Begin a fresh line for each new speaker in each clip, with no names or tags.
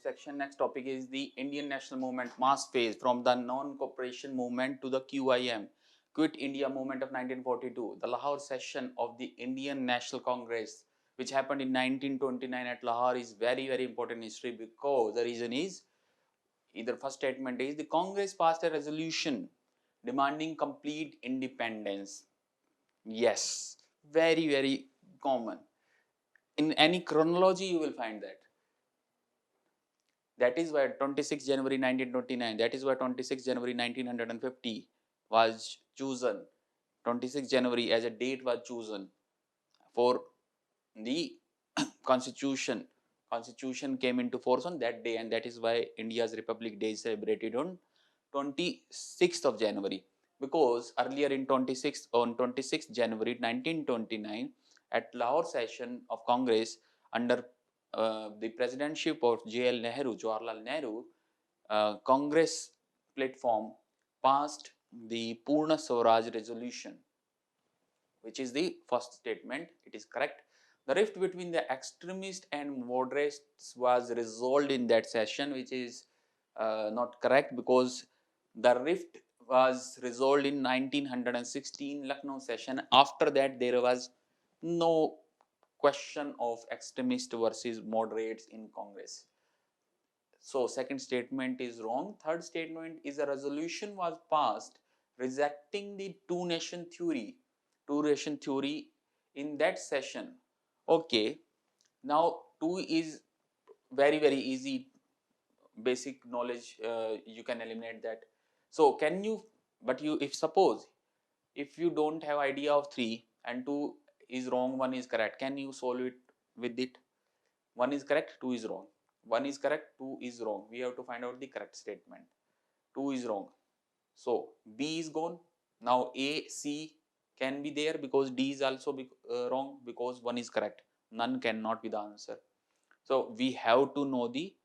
section. Next topic is the Indian national movement mass phase from the non-cooperation movement to the QIM, Quit India movement of 1942. The Lahore Session of the Indian National Congress, which happened in 1929 at Lahore, is very, very important history, because the reason is, either first statement is the Congress passed a resolution demanding complete independence. Yes, very, very common. In any chronology, you will find that. That is why 26 January 1929, that is why 26 January 1950 was chosen. 26 January as a date was chosen for the constitution. Constitution came into force on that day, and that is why India's Republic Day is celebrated on 26th of January. Because earlier in 26th January 1929, at Lahore session of Congress under the presidency of J.L. Nehru, Jawaharlal Nehru, Congress platform passed the Purna Swaraj resolution, which is the first statement. It is correct. The rift between the extremists and moderates was resolved in that session, which is not correct, because the rift was resolved in 1916 Lucknow session. After that, there was no question of extremist versus moderates in Congress. So second statement is wrong. Third statement is a resolution was passed rejecting the two-nation theory. Two-nation theory in that session. Okay, now two is very, very easy, basic knowledge, you can eliminate that. So can you, but you, if suppose, if you don't have idea of 3 and 2 is wrong, 1 is correct, can you solve it with it? 1 is correct, 2 is wrong. 1 is correct, 2 is wrong. We have to find out the correct statement. 2 is wrong. So B is gone. Now A, C can be there, because D is also wrong, because 1 is correct. None cannot be the answer. So we have to know the,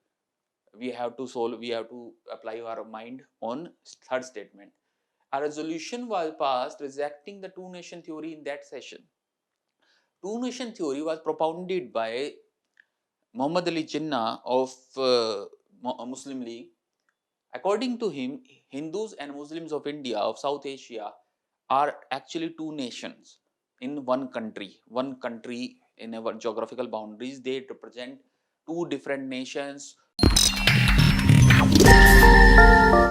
we have to solve, we have to apply our mind on third statement. A resolution was passed rejecting the two-nation theory in that session. Two-nation theory was propounded by Muhammad Ali Jinnah of Muslim League. According to him, Hindus and Muslims of India, of South Asia, are actually two nations in one country. One country in our geographical boundaries, they represent two different nations.